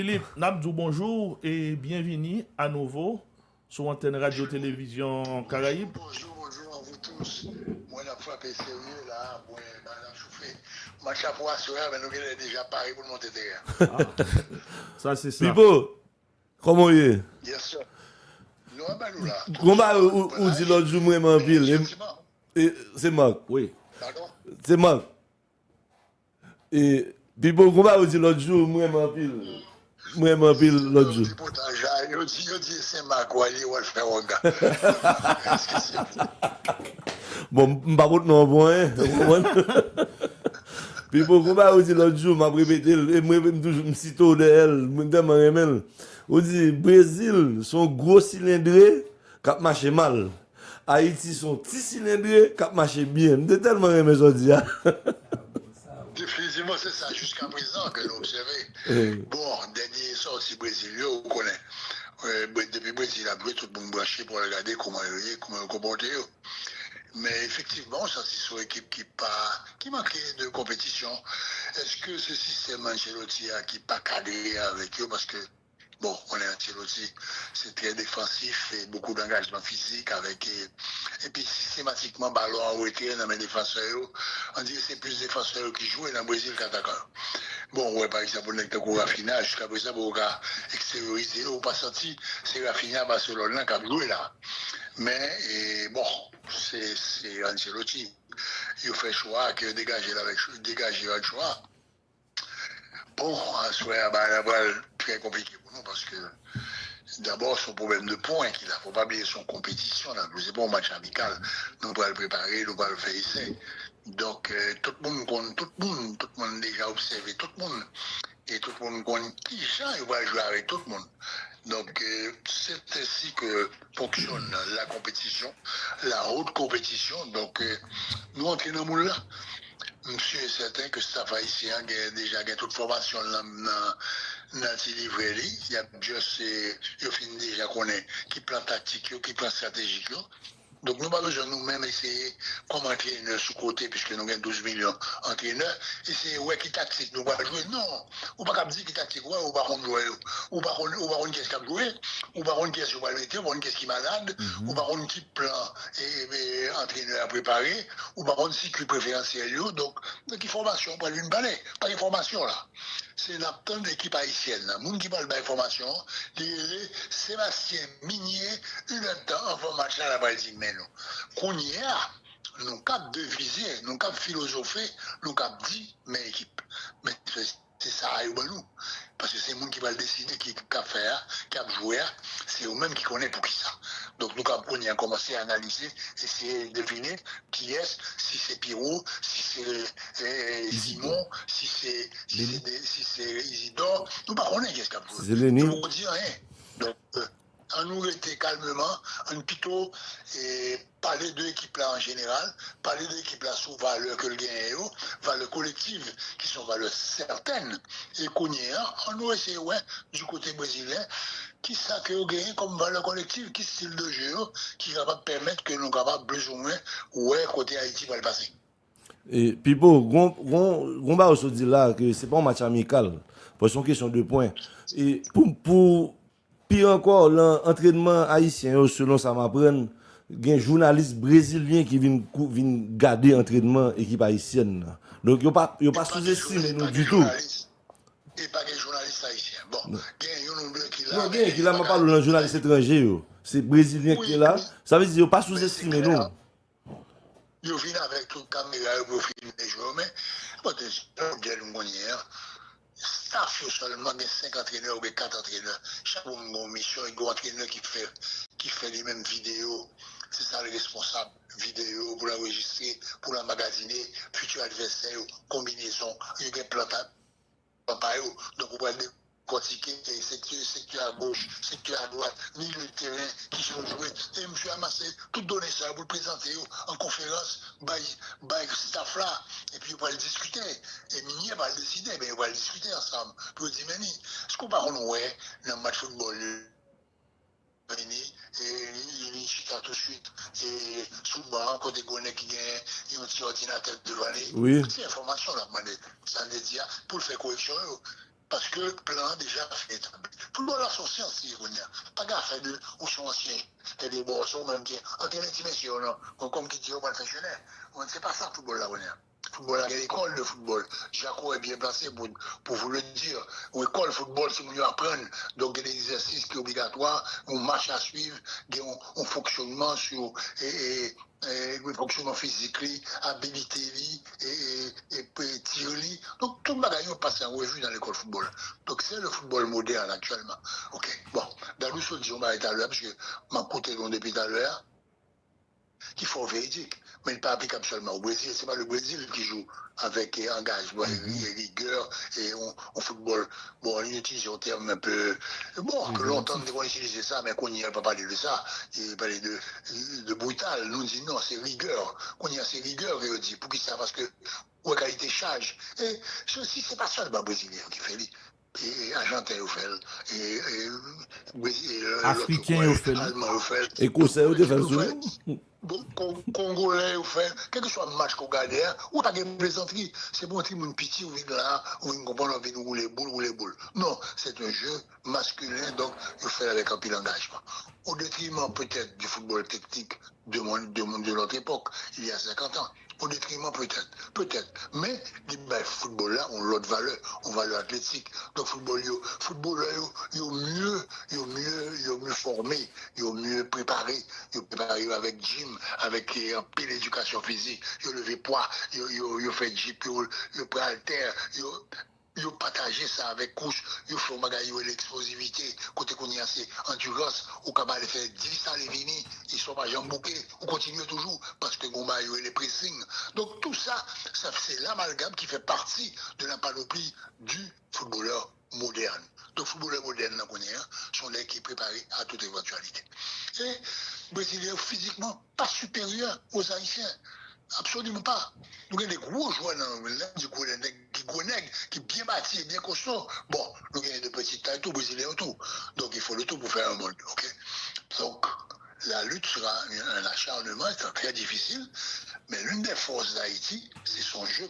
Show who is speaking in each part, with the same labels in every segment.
Speaker 1: Philippe, Nabdou, bonjour et bienvenue à nouveau sur Antenne Radio-Télévision Caraïbes.
Speaker 2: Bonjour à vous tous. Moi, la frappe est sérieux là. Moi, la chauffé. Ma chapeau à soeur, mais nous sommes déjà parés pour monter derrière.
Speaker 1: Ça, c'est ça.
Speaker 3: Pipo, comment il est?
Speaker 2: Yes, sir. Nous, nous là.
Speaker 3: Comment on dit l'autre jour, moi, en pile? C'est Marc.
Speaker 1: Oui.
Speaker 2: Pardon?
Speaker 3: C'est Marc. Et Pipo, comment on dit l'autre jour, moi, en pile? Moi, en pile l'autre jour.
Speaker 2: Je dis, c'est Marc, ou aller, ou le faire au gars.
Speaker 3: Bon, je ne vais pas vous non bon, hein? Pipo, comment on dit l'autre jour, je répété, et moi, je me cite de elle, je me demande, on dit, Brésil, son gros cylindré, qui marche mal. Haïti, son petit cylindré, qui marche bien. Je suis tellement aimé ça, dit.
Speaker 2: Définitivement, c'est ça, jusqu'à présent que nous observons. Bon, dernier sorti brésilien, on connaît. Depuis le Brésil, a tout le monde branché pour regarder comment il comporte. Mais effectivement, ça c'est sur une équipe qui manquait de compétition. Est-ce que ce système Ancelotti qui n'est pas cadré avec eux parce que bon, on est Ancelotti, c'est très défensif et beaucoup d'engagement physique avec et puis systématiquement ballon en retrait dans mes défenseurs. On dit que c'est plus défenseurs qui jouent dans le Brésil qu'attaquants. Bon, ouais, par exemple, on est au Rafinha, jusqu'à présent, on a extériorisé, on n'a pas senti, c'est Rafinha Barcelone qui a joué là. Mais bon, c'est Ancelotti. Il fait choix que dégager un choix. Bon, en soi, la balle très compliqué pour nous parce que d'abord son problème de points qu'il a. Il ne faut pas oublier son compétition. C'est pas un match amical. Nous allons le préparer, nous allons le faire ici. Donc, tout le monde déjà observé tout le monde. Et tout le monde connaît qui ça, il va jouer avec tout le monde. Donc, c'est ainsi que fonctionne la compétition, la haute compétition. Donc, nous entrons dans le monde là. Monsieur est certain que staff haïtien a déjà toute formation dans le livret. Il y a juste, il finit déjà connaît qui plan tactique, qui plan stratégique. Donc nous avons besoin nous-mêmes essayer comme entraîneur sous côté, puisque nous avons 12 millions d'entraîneurs, essayer ouais qui tactique, nous allons jouer. Non, ou pas dire qui tactique, ouais, ou pas jouer, ou pas qu'est-ce qui a joué, ou pas qu'est-ce qui va le mettre, ou pas qu'est-ce qui est malade, ou pas qui plan et entraîneur à préparer, ou pas cycle préférentiel. Donc information, pas une balai, pas d'information là. C'est une attente d'équipe haïtienne. Le monde qui parle d'information, Sébastien Minier, une temps avant match à la Brésil. Qu'on y a, nous cap deviser, nous cap philosopher, nous cap dit, mais équipe. Mais c'est ça, nous. Parce que c'est le monde qui va le décider, qui va faire, qui va jouer, c'est eux-mêmes qui connaissent pour qui ça. Donc nous cap on y a commencé à analyser, essayer de deviner qui est, si c'est Pierrot, si c'est Simon, si c'est Isidore, nous ne connaissons pas qu'est-ce qu'il a joué.
Speaker 3: C'est Lénine.
Speaker 2: Nous ne disons rien. Donc, on nous était calmement, on plutôt parler de l'équipe là en général, parler de l'équipe là sous valeur que le gagne, valeur collective qui sont valeurs certaines. Et qu'on y a, on nous essaie ouais, du côté brésilien, qui ça que vous gagnez comme valeur collective, qui style de jeu qui va permettre que nous capables plus ou moins ouais côté Haïti va le passer.
Speaker 3: Et Pipo, on va aussi dire là que c'est pas un match amical, parce que c'est une question de points. Et pour pire encore, l'entraînement haïtien, selon ça m'apprend, il y a un journaliste brésilien qui vient garder l'entraînement équipe haïtienne. Donc, il n'y a pas sous-estimé nous du tout.
Speaker 2: Et pas des journalistes haïtiens. Bon, il y a un nombre qui là.
Speaker 3: Non, il y a pas de journaliste étranger. C'est brésilien qui est là. Ça veut dire qu'il n'y a pas sous-estimé nous.
Speaker 2: Il vient avec toute caméra pour filmer les joueurs, mais staff seulement 5 entraîneurs ou 4 entraîneurs. Chaque mission, il y a un entraîneur qui fait les mêmes vidéos. C'est ça le responsable. Vidéo pour l'enregistrer, pour l'emmagasiner, futur adversaire, combinaison, il y a un plan. Donc on va décortiquer secteur à gauche, secteur à droite, milieu de terrain qui sont joués. Et monsieur amassé tout donner ça, vous le présenter en conférence, by staff là, et puis on va le discuter. Et Minier va le décider, mais on va le discuter ensemble. Puis on dit, mais est-ce qu'on va ouais, dans le match football et il chita tout de suite et souvent quand des gars qui gagnent ils ont un petit ordinateur devant lui.
Speaker 3: Oui.
Speaker 2: C'est information là, ça veut dire pour faire correction parce que le plan déjà fait établi. Tout le monde a son sens, pas gaffe, fait de, ou son ancien, et des boissons même qui, en quelle intimation, comme qui dit au professionnel. On ne sait pas ça, le football là, on est. Football, il y a l'école de football. Jaco est bien placé pour vous le dire. Ou école de football, c'est mieux apprendre. Donc, il y a des exercices qui sont obligatoires, on marche à suivre, on fonctionnement sur, le fonctionnement physique, habilité, et tir. Donc, tout le bagage passe en revue dans l'école de football. Donc, c'est le football moderne actuellement. Ok, bon, dans le dit, on va être à l'heure, parce que m'a côté depuis tout à l'heure, qu'il faut véridique, mais il n'est pas applicable seulement au Brésil. Ce n'est pas le Brésil qui joue avec engagement et rigueur et en football. Bon, on utilise un terme un peu. Bon, que longtemps on utilisait ça, mais qu'on n'y a pas parlé de ça. Il parlait de brutal. Nous, on dit non, c'est rigueur. Qu'on y a ces rigueurs, et on dit, pour qui ça? Parce que, ou qualité charge. Et ceci, c'est pas seulement Brésilien qui fait et Argentin au fait, et
Speaker 1: Africain au fait,
Speaker 2: Allemand au fait,
Speaker 3: Écossais au fait,
Speaker 2: Congolais au fait, quel que soit le match qu'on gagne, ou pas de plaisanterie, c'est bon, petit monde petit, ou vient là, ou une comprend, on vient rouler boule. Non, c'est un jeu masculin, donc il fait avec un pile d'engagement. Au détriment peut-être du football technique de notre époque, il y a 50 ans. Au détriment peut-être. Mais le football là, on a l'autre valeur, on valeur athlétique. Donc football il mieux formé, il mieux préparé, avec gym, avec un peu d'éducation physique, il levé poids, il fait gym, il prend haltère, il partage ça avec couche, il fait l'explosivité, côté qu'on y a assez endurance, ou capable de faire 10 à l'évini, ils sont pas jamais bouqués, on continue toujours, parce que on a les pressing. Donc tout ça, c'est l'amalgame qui fait partie de la panoplie du footballeur moderne. Donc footballeur moderne, sont les qui préparés à toute éventualité. Et Brésiliens physiquement pas supérieurs aux Haïtiens. Absolument pas. Nous avons des gros joueurs qui bien bâtis, bien costauds. Bon, nous avons des petites tailles, tout, brésiliens autour. Donc il faut le tout pour faire un monde. Okay? Donc la lutte sera un acharnement, c'est très difficile, mais l'une des forces d'Haïti, c'est son jeu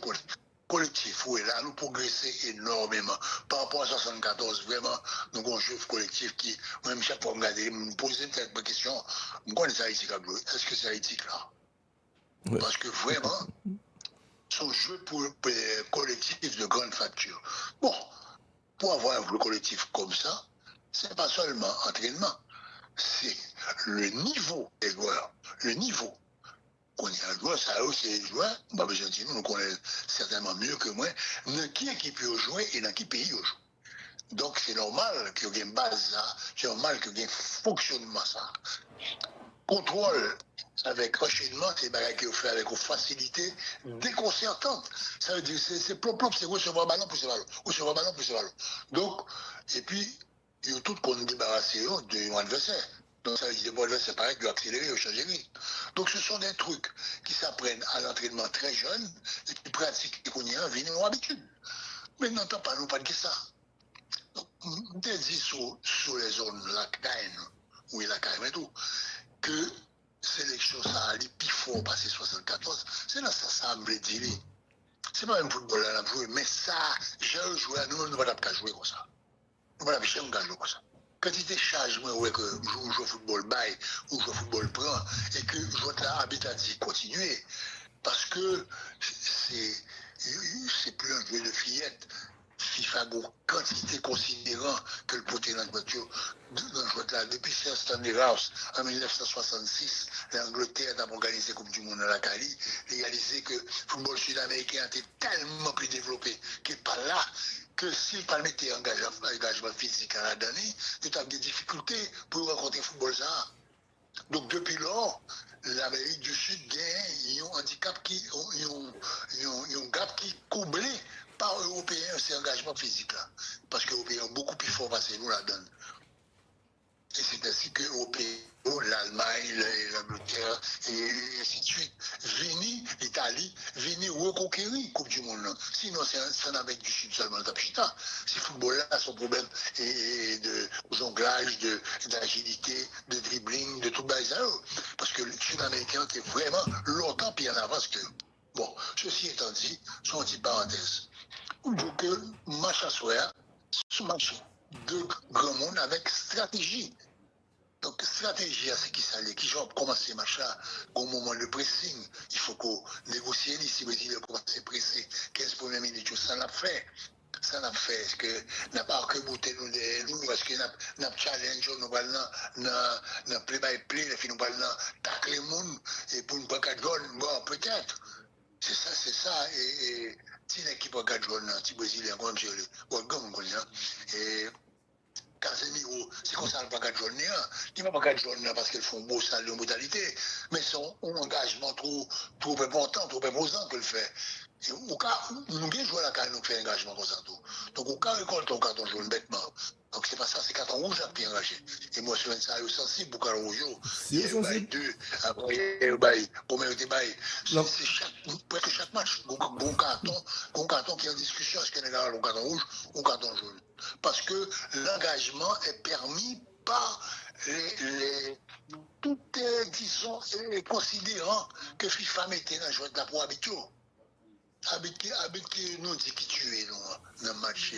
Speaker 2: collectif. Où là, nous progressons énormément. Par rapport à 74, vraiment, nous avons un jeu collectif qui, même chaque fois, me poser une question, je connais Haïti, est-ce que c'est Haïti là? Ouais. Parce que vraiment, son jeu pour collectif de grande facture. Bon, pour avoir un jeu collectif comme ça, c'est pas seulement entraînement, c'est le niveau des joueurs. Le niveau. Qu'on y a un joueur, ça aussi, les joueurs, bah, nous connaissons certainement mieux que moi, dans qui équipe ils jouent et dans qui pays ils jouent. Donc c'est normal qu'il y ait une base là, c'est normal qu'il y ait un fonctionnement ça. Contrôle avec enchaînement, c'est des qui fait avec une facilité déconcertante. Ça veut dire c'est plop, c'est recevoir ballon pour ce ballon, recevoir ballon pour ce ballon. Donc, et puis, il y a tout qu'on débarrasse de l'adversaire. Donc ça veut dire que l'adversaire pareil, il doit accélérer, il doit changer. Donc ce sont des trucs qui s'apprennent à l'entraînement très jeune et qui pratiquent qu'on y a viennent en habitude. Mais n'entend pas, nous pas de ça. Donc, on dit sur les zones la CAIN, oui la CAIN et tout, que sélection ça allait plus fort passer 74, c'est là ça me dit. C'est pas un football à jouer, mais ça, j'ai joué, nous ne pouvons pas jouer comme ça. Nous ne pouvons pas jouer comme ça. Quand il te charge, moi, ouais, que je joue au football bail ou je joue au football prend, et que je joue là, habitat dit continuer, parce que c'est plus un jeu de fillette. FIFA a quantité considérant que le poté dans la voiture là. Depuis Stanley House en 1966, l'Angleterre a organisé la Coupe du Monde à la Cali, réalisé que le football sud-américain était tellement plus développé qu'il n'est pas là, que s'il pas mettait engagement physique à la donnée, il a des difficultés pour rencontrer le football ça. Donc depuis lors, l'Amérique du Sud gagne un handicap un gap qui coublé par Européens, c'est engagement physique là. Parce que les Européens ont beaucoup plus fort passé nous la donne. Et c'est ainsi que l'Allemagne, l'Angleterre, et ainsi de suite, l'Italie, reconquérir la Coupe du Monde. Sinon, c'est en Amérique du Sud seulement, Tapchita. Ces football-là, son problème de jonglage, d'agilité, de dribbling, de tout ça. Parce que le Sud-Américain était vraiment longtemps plus en avance que. Bon, ceci étant dit, sont une petite parenthèse. Donc, match à soir, grand monde avec stratégie. Donc, stratégie, c'est qui ça, qui genre commencer machin, au moment de pressing, il faut qu'on négocie si le Brésil commence à presser 15 premières minutes, ça l'a fait. Ça l'a fait. Est-ce que n'a pas que bouter nous des loups, est-ce que n'a challenge nous n'a play by play, les filles nous parlent tacler le monde, et pour une pas 4 jaunes, bon, peut-être. C'est ça, et si l'équipe a 4 jaunes, si le Brésilien, comme je l'ai, bon, comme on connaît, et Casemiro, c'est comme ça, le pas 4 jaunes, il ne va pas 4 jaunes parce qu'ils font beau ça de modalité, mais son engagement trop important, trop imposant que le fait. Au cas, nous bien joué la carrière, nous fait engagement comme ça tout. Donc, au cas, récolte un carton jaune bêtement. Donc, c'est pas ça, c'est carton rouge qui est engagé. Et moi, sur ça, je suis sensible pour carton rouge. Il y a deux, après, combien de bail. C'est presque chaque match, bon carton qui est en discussion, est-ce qu'il y a un carton rouge ou un carton jaune. Parce que l'engagement est permis par tout, disons, considérant que FIFA mettait dans le jeu de la pro habituelle. Habitué, nous dit qui tuait dans le match.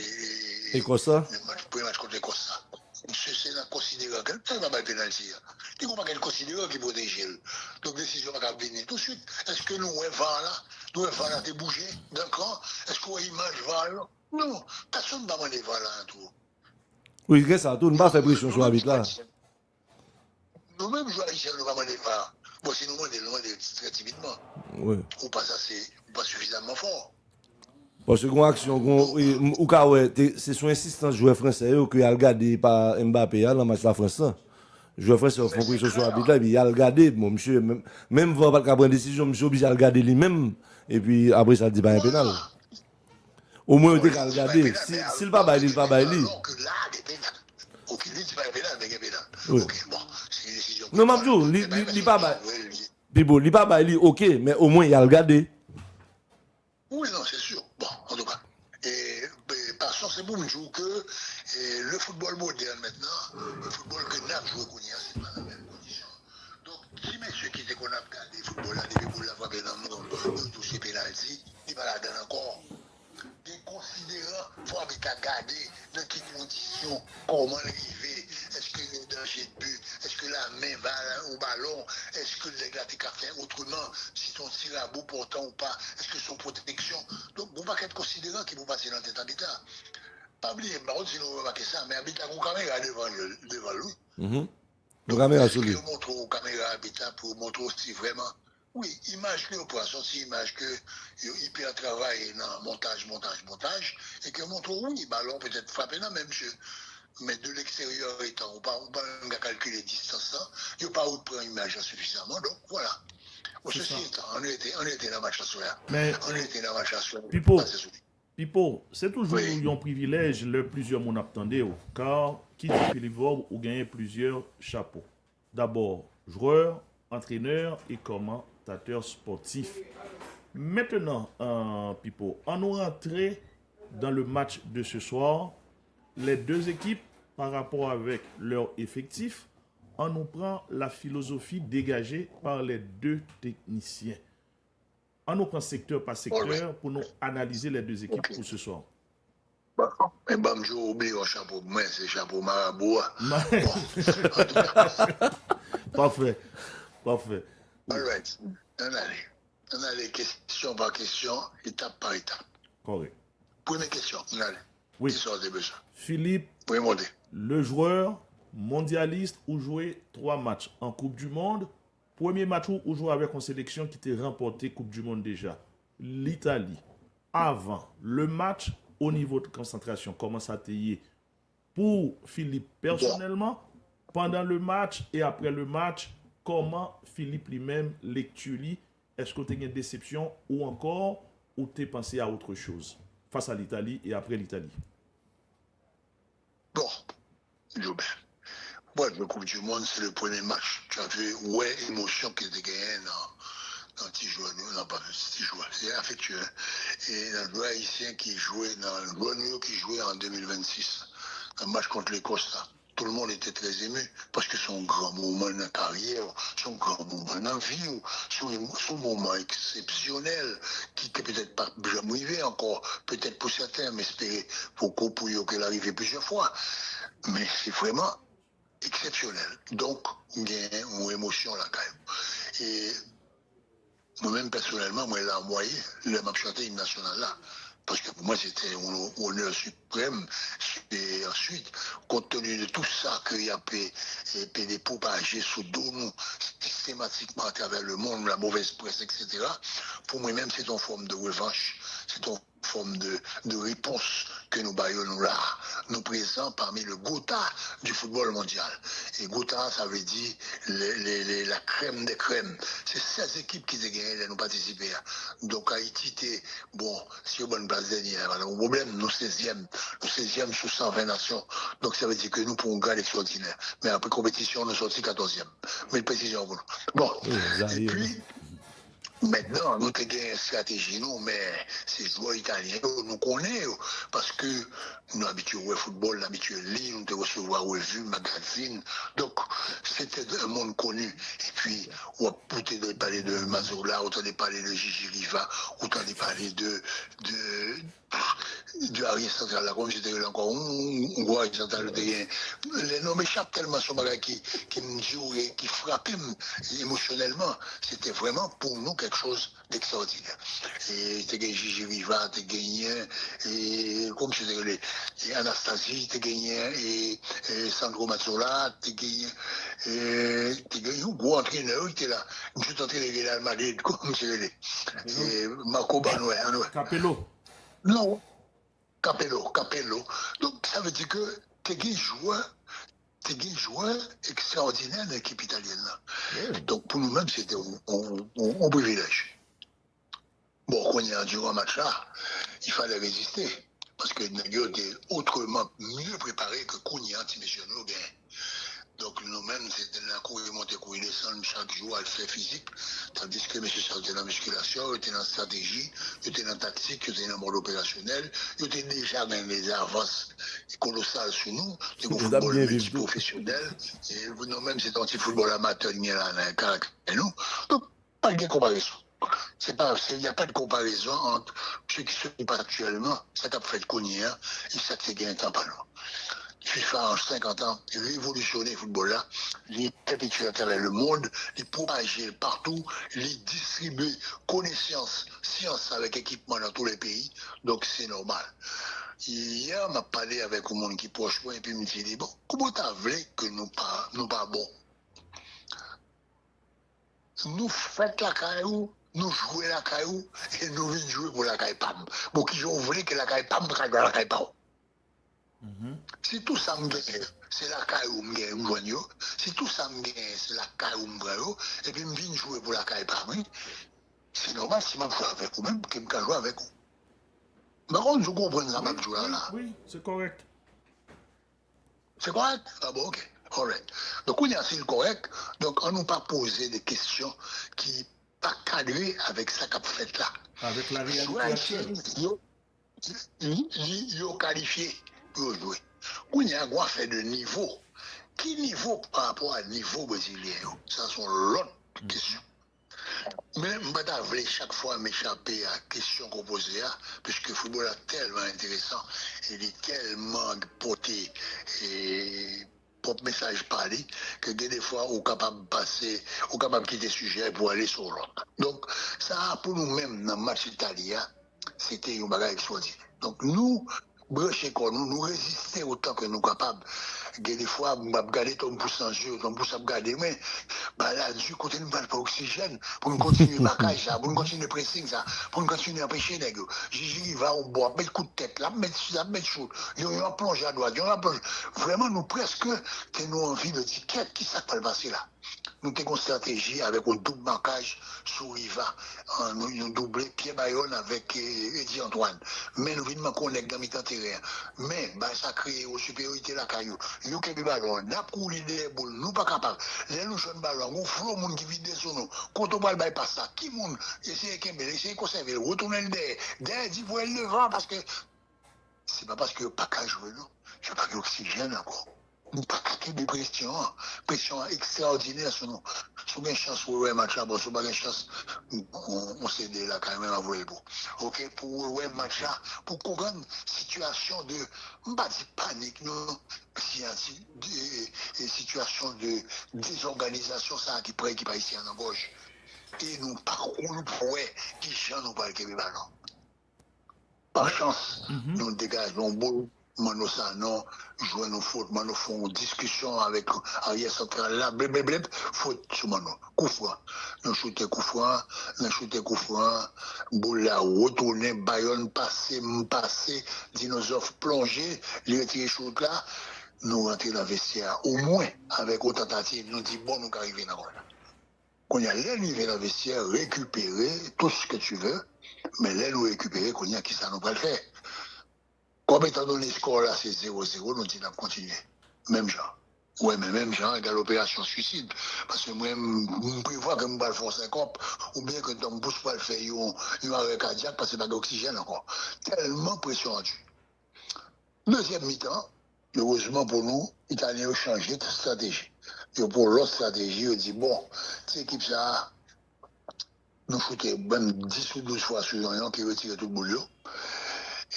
Speaker 3: Et quoi ça?
Speaker 2: Le match contre l'Écosse. C'est un considérant. Ça va pas pénaliser. Il ne faut pas qu'elle considère qui protège. Donc, décision va venir. Tout de suite, est-ce que nous, nous, là, t'es bougé d'un camp? Est-ce qu'on a image VAR là? Non, personne ne va demander VAR là. Tout.
Speaker 3: Oui, qu'est-ce que ça? Tout ne va pas faire pression sur l'arbitre là.
Speaker 2: Nous-mêmes, joueurs haïtiens, nous ne va demander VAR. Bon, si nous demandons très timidement.
Speaker 3: Oui.
Speaker 2: Ou pas ça, c'est pas suffisamment fort.
Speaker 3: Parce que une action, ou cas ouais, c'est son insistance joueur français que a regardé par Mbappé dans le match de la France. Joueur français font pression sur l'arbitre là, il a regardé, bon monsieur même va pas prendre décision, monsieur obligé à regarder lui-même et puis après ça dit pas un pénal. Au moins il a regardé. Si le pas bail, il pas bail lui.
Speaker 2: OK, il dit pas un pénal, mais il y a pénal. OK, bon, c'est une décision.
Speaker 3: Non, Mabdou, il pas bail. Bibo, il pas bail, OK, mais au moins il a regardé.
Speaker 2: Oui, non, c'est sûr. Bon, en tout cas. Et passons, c'est pour me dire que le football moderne maintenant, le football que nous jouons, c'est pas la même condition. Donc, si messieurs qui étaient qu'on a regardé le football, là, depuis pour l'avoir dans le monde, toucher pénalty, il va la donner encore. Des considérants, il faut regarder dans quelles conditions, comment arriver, est-ce que le danger de but, est-ce que la main va au ballon, est-ce que le gars a fait autrement, si ton tir à bout portant ou pas, est-ce que son protection. Donc, on va être considérant qui vont passer dans cet habitat. Pas oublier, par contre, si nous remarquons ça, mais habitat qu'on caméra devant lui.
Speaker 3: Donc, caméra sur lui.
Speaker 2: On montre aux caméras habitat pour montrer aussi vraiment. Oui, image que pour sortir image que il peut travailler dans montage, et que montre oui, ballon peut-être frappé dans même jeu. Mais de l'extérieur étant, on va calculer les distances, il n'y a pas où prendre image suffisamment. Donc voilà. Ceci étant, on était dans la match à soir. On était dans la match à soir.
Speaker 1: Pipo, c'est toujours un privilège, le plusieurs mon attendait, car qui dit Philippe Vorbe ou gagner plusieurs chapeaux. D'abord, joueur, entraîneur et commentateur sportif. Maintenant, Pipo, on nous rentrer dans le match de ce soir. Les deux équipes, par rapport avec leur effectif, on nous prend la philosophie dégagée par les deux techniciens. On nous prend secteur par secteur pour nous analyser les deux équipes pour ce soir.
Speaker 2: Mais bon, j'ai oublié un chapeau. Moi, c'est chapeau marabout.
Speaker 1: Parfait.
Speaker 2: All right. On allait question par question, étape par étape.
Speaker 1: Correct.
Speaker 2: Première question, on allait.
Speaker 1: Oui. Philippe, le joueur mondialiste où joué 3 matchs en Coupe du Monde. Premier match où joué avec une sélection qui était remporté Coupe du Monde déjà. L'Italie. Avant le match, au niveau de concentration, comment ça a été pour Philippe personnellement, pendant le match et après le match, comment Philippe lui-même lecture. Est-ce que tu as une déception ou encore ou tu as pensé à autre chose face à l'Italie et après l'Italie?
Speaker 2: Bon, Joubert. Moi, le Coupe du Monde, c'est le premier match. Tu as vu, émotion qui était gagnée dans petit joueur, nous n'avons pas vu petit joueur. C'est affectueux. Et dans le joueur haïtien qui jouait, dans le joueur qui jouait en 2026, un match contre l'Écosse, tout le monde était très ému, parce que son grand moment dans la carrière, son grand moment dans la vie, son moment exceptionnel, qui peut-être pas jamais arrivé encore, peut-être pour certains, mais espérer pour qu'elle arrive plusieurs fois. Mais c'est vraiment exceptionnel. Donc, il y a une émotion là quand même. Et moi-même, personnellement, moi, là, le m'a chanté une nationale là. Parce que pour moi, c'était un honneur suprême. Et ensuite, compte tenu de tout ça qu'il y a des propagés sous dos, nous, systématiquement à travers le monde, la mauvaise presse, etc., pour moi-même, c'est une forme de revanche. C'est une forme de réponse que nous baillons là, nous présents parmi le Gotha du football mondial. Et Gotha, ça veut dire la crème des crèmes. C'est 16 équipes qui ont gagné, nous participer. Donc Haïti était, bon, si on bonne place dernière, le problème, nous 16e sous 120 nations. Donc ça veut dire que nous pouvons gagner extraordinaire. Mais après compétition, nous sortis 14e. Mais une précision pour nous. Bon, et puis, maintenant, nous avons une stratégie, nous, mais ces joueurs italiens, nous connaissons, parce que nous habitués au football, nous habitués à lire, nous devons recevoir revues, magazines. Donc, c'était un monde connu. Et puis, on a parler de Mazola, on a parlé de Gigi Riva, on a parlé de Ariel Central, là, comme j'étais encore, on voit Ariel Central, les noms m'échappent tellement sur bagage qui me jouait, qui frappait émotionnellement. C'était vraiment pour nous quelque chose d'extraordinaire. Et tu as gagné Gigi Riva, tu as gagné, et comme je disais, et Anastasie, tu as gagné, et Sandro Mazzola, tu as gagné un gros entraîneur, il était là. Je suis entraîné de Real Madrid, comme je disais. Et Marco Banoé.
Speaker 1: Capello.
Speaker 2: Non, Capello. Donc ça veut dire que tu es un joueur extraordinaire de l'équipe italienne. Là. Donc pour nous-mêmes, c'était un privilège. Bon, quand il y a durant un match là, il fallait résister. Parce que nous était autrement mieux préparé que Kounia, si monsieur nous gagne. Donc nous-mêmes, c'était dans la cour, il montait, il descend chaque jour à le faire physique. Tandis que M. Charles était dans la musculation, il était dans la stratégie, il était dans la tactique, il était dans le mode opérationnel, il était déjà dans les avances colossales sur nous, c'est un football multiprofessionnel. Et nous-mêmes, c'est un petit football amateur, il y a là, dans nous. Donc, pas de comparaison. Il n'y a pas de comparaison entre ceux qui se passent actuellement, ça t'a fait Kounia, et ça t'a gagné un temps par nous. FIFA en 50 ans, il a révolutionné le football là, il est perpétué à travers le monde, il propagé partout, il distribue connaissances, sciences avec équipement dans tous les pays, donc c'est normal. Hier, m'a parlé avec un monde qui est proche moi et puis il me dit, bon, comment t'as voulu que nous pas bon? Nous faisons la caillou, nous jouons la caillou et nous venons jouer pour la caille PAM. Bon, qui ont voulu que la caille PAM traque la caille PAM. Si tout ça me gagne, c'est la caille où me gagne, si tout ça me gagne, c'est la caille où me gagne, et puis me viens jouer pour la caille par moi, c'est normal si je joue avec vous, même que je joue avec vous. Par contre, je comprends ça, je joue là.
Speaker 1: Oui, c'est correct.
Speaker 2: C'est correct? Ah bon, ok. Alright. Donc, on est assez correct. Donc, on n'a pas posé des questions qui ne sont pas cadrées avec ça qu'a fait là.
Speaker 1: Avec la réalité actuelle.
Speaker 2: Ils ont qualifié pour jouer. On y a un fait de niveau. Qui niveau par rapport à niveau brésilien? Ça, c'est l'autre question. Mais je ne vais chaque fois m'échapper à la question qu'on posait, puisque le football est tellement intéressant, il est tellement porté et propre message parlé, que des fois, on est capable de passer, on est capable de quitter le sujet pour aller sur l'autre. Donc, ça, pour nous-mêmes, dans le match italien, c'était un bagage extraordinaire. Donc, nous, brancher comme nous résister autant que nous sommes capables. Des fois, je vais regarder ton pouce en jeu, ton pouce à regarder, mais là, du côté nous pas oxygène, pour nous continuer le bagage, pour nous continuer le pressing, pour nous continuer à empêcher les gars. Gigi va au bois, mettre coup de tête, là, mettre chaud, il y a un plonge à droite, il y a un plonge. Vraiment, nous presque, nous envie de dire, qui ça va le passer là? Nous avons une stratégie avec un double marquage sur Riva, un doublé Pierre Bayonne avec Eddie Antoine. Mais nous venons connecter dans mi-temps terrain. Mais ça crée une supériorité la caillou. Nous avons des ballons, nous avons des boules, nous pas capables. Les nous jeunes ballons, nous flot monde qui vide sur nous. Quand on va le passer ça, qui monde essayer de conserver, retourner le derrière, dit pour le devant parce que c'est pas parce que pas qu'à jouer, non. Je n'ai pas d'oxygène encore. de pression extraordinaire sur nous. Si vous avez une chance pour le match là, bon, si vous n'avez pas de chance, on s'est dit là quand même à vous. Ok, pour le match là, pour comprendre une situation de, pas de panique, non, des situations de désorganisation, ça qui prend qui pas ici en gauche. Et nous, par contre, nous pouvons, qui chante, nous pas le Québec, non. Par chance, nous dégageons beau. Mano ça non, jouer nos fautes, mano font discussion avec arrière central là, blablabla, faute sur mano, coup franc. Nous shooter coup franc, boule là, retourner, Bayonne passé, dinosaure plongé, les retirer shoot là, nous rentrer dans le vestiaire, au moins, avec autant tentative, nous dit bon, nous arrivons dans là. Qu'on y a l'arrivée dans le vestiaire, récupérer tout ce que tu veux, mais là, nous récupérer, qu'on y a qui ça nous va le faire. Comme étant donné le score là, c'est 0-0, nous disons continuer. Même genre. Ouais, mais même genre, égale l'opération suicide. Parce que moi, je prévois que je vais faire 50, ou bien que je ne pousse pas le faire un arrêt cardiaque parce que pas d'oxygène encore. Tellement pression en dû. Deuxième mi-temps, heureusement pour nous, les Italiens ont changé de stratégie. Et pour l'autre stratégie, ils ont dit, bon, cette équipe ça, nous foutons même 10 ou 12 fois sur un qui retire tout le boulot.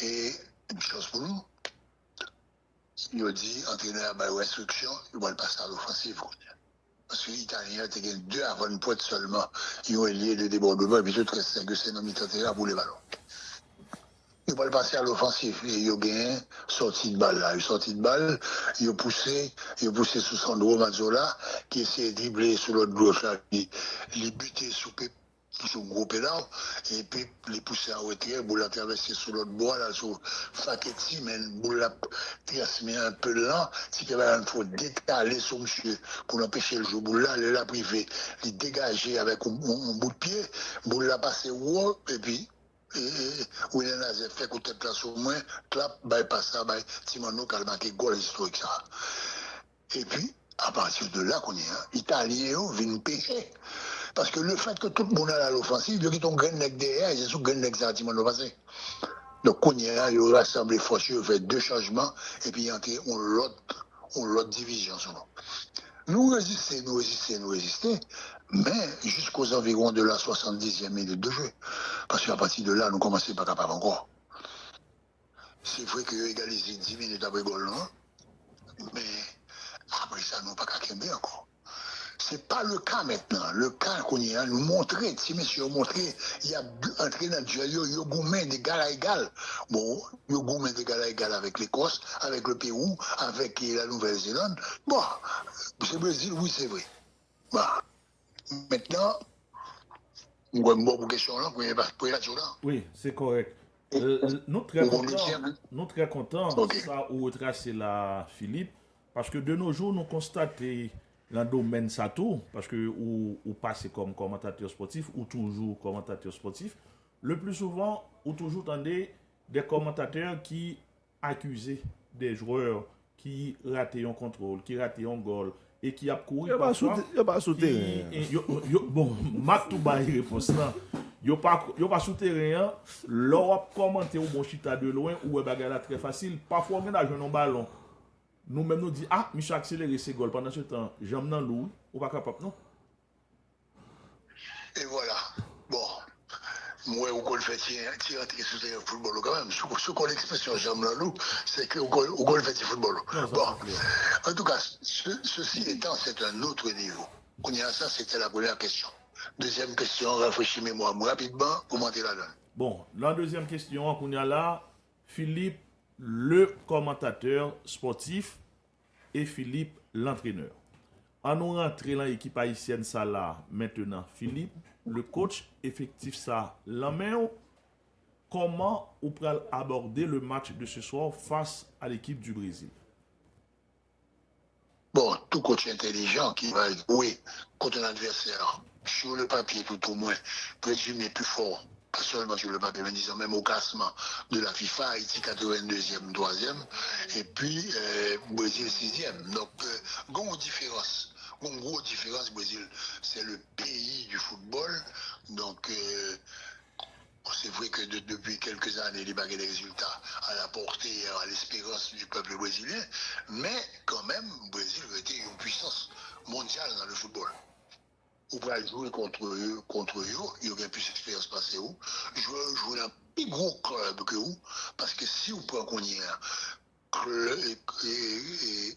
Speaker 2: Et une chose pour nous, il a dit, entraîneur a instruction, il va le passer à l'offensive. Parce que les Italiens étaient 2 avant une pointe seulement. Ils ont lié de débordement, et puis tout reste 5 c'est dans le pour les ballons. Il va le passer à l'offensive. Et il a gagné, sorti de balle là. Il sorti de balle, il a poussé sous Sandro Mazzola, qui essayait de dribbler sur l'autre gauche là, il butait sous gros pédale, et puis les pousser en retrait, boule la traverser sur l'autre bois, là, sur Faketti, mais boule la transmet un peu lent, si il faut détaler sur monsieur, pour l'empêcher le jeu, boule là, il l'a privé, il dégager avec un bout de pied, boule la passer haut, et puis, William Nazef fait côté place au moins, clap, bypass ça, Timono, qui a marqué goal historique ça. Et puis, à partir de là, qu'on y est, Italien, vient pécher. Parce que le fait que tout le monde est à l'offensive, il y a ton grain de derrière, et c'est sous grain de sentiment passé. Donc, on y est, il a rassemblé force, il a fait 2 changements, et puis on l'autre division. Nous résister, mais jusqu'aux environs de la 70e minute de jeu. Parce qu'à partir de là, nous commençons pas capable encore. C'est vrai que égaliser 10 minutes après goal, non? Mais après ça, nous pas qu'à Kembe encore. C'est pas le cas maintenant. Le cas qu'on y a, nous montrer, si messieurs montrer, il y a entré dans le duel, il y a gourmet d'égal à égal. Bon, il y a gourmet d'égal à égal avec l'Écosse, avec le Pérou, avec la Nouvelle-Zélande. Bon, c'est le Brésil, oui, c'est vrai. Bon. Maintenant, on va me poser question là, pour y là.
Speaker 1: Oui, c'est correct. Nous très contents, okay. Ça où retracer la Philippe, parce que de nos jours, nous constatons dans le domaine ça tout, parce que ou passez comme commentateur sportif, ou toujours commentateur sportif, le plus souvent, ou toujours tendez des commentateurs qui accusent des joueurs qui ratent un contrôle, qui ratent un goal, et qui a couru
Speaker 3: parfois. Il n'y a pas sauté.
Speaker 1: Bon, Mac tout bas réponse là. Yo pas sous terrain, l'Europe commenter au bon chita de loin ou bagarre très facile, parfois on a un ballon. Nous-mêmes nous dit ah, Michel accéléré ses goals pendant ce temps, j'aime dans l'eau, ou pas capable non.
Speaker 2: Et voilà. Bon. Moi, au goal fait tirer sur le football quand même. Ce qu'on l'expression j'aime dans l'eau, c'est que au goal fait du football. Bon. En tout cas, ceci étant, c'est un autre niveau. On y a ça, c'était la première question. Deuxième question, rafraîchis-moi rapidement, commentez la donne.
Speaker 1: Bon, la deuxième question, qu'on y a là, Philippe, le commentateur sportif, et Philippe, l'entraîneur. En nous rentrer dans l'équipe haïtienne, ça là, maintenant, Philippe, le coach effectif, ça, la main, comment on peut aborder le match de ce soir face à l'équipe du Brésil?
Speaker 2: Bon, tout coach intelligent qui va jouer contre un adversaire sur le papier tout au moins, présumé plus fort, pas seulement sur le papier, mais disons même au classement de la FIFA, Haïti 82e, 3e, et puis Brésil 6e. Donc, grosse différence. Une grosse différence, Brésil, c'est le pays du football. Donc, c'est vrai que depuis quelques années, il y a des résultats à la portée, à l'espérance du peuple brésilien, mais quand même, puissance mondiale dans le football. Ou pour jouer contre eux, il y aurait plus d'expérience passée où. Jouer dans un plus gros club que vous, parce que si vous prenez qu'on y a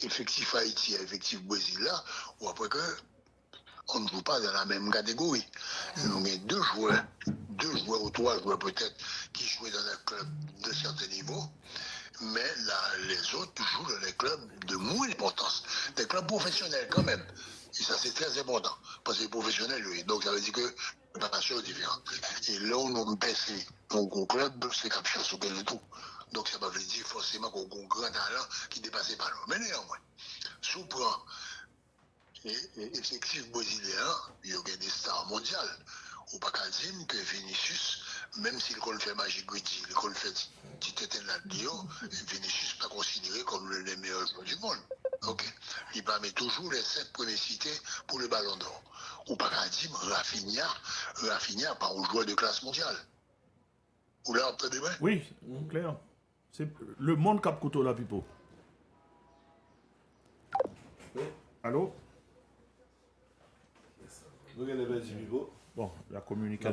Speaker 2: effectif Haïti et effectif Brésil là, ou après que on ne joue pas dans la même catégorie. Nous avons deux joueurs ou trois joueurs peut-être qui jouaient dans un club de certain niveau, mais là, les autres jouent dans les clubs de moins d'importance, des clubs professionnels quand même. Et ça, c'est très important, parce que les professionnels, oui. Donc, ça veut dire que la préparation est différente. Et là, on a baissé. Donc, au club, c'est quelque chose auquel le tout. Donc, ça veut dire forcément qu'on a un grand talent qui dépasse pas l'autre. Mais néanmoins, sous prend effectif brésilien, il y a des stars mondiales. Ou pas qu'à dire que Vinicius, même s'il fait Magic Gritty, il fait Titeten Latio, Vinicius n'est pas considéré comme le meilleur joueur du monde. Ok. Il permet toujours les 5 premiers cités pour le Ballon d'Or. Ou pas qu'à dire Rafinha, pas un joueur de classe mondiale. Vous l'avez entendu bien?
Speaker 1: Oui, clair. C'est le monde cap couteau là, Pipo. Allô? Bon, la communication.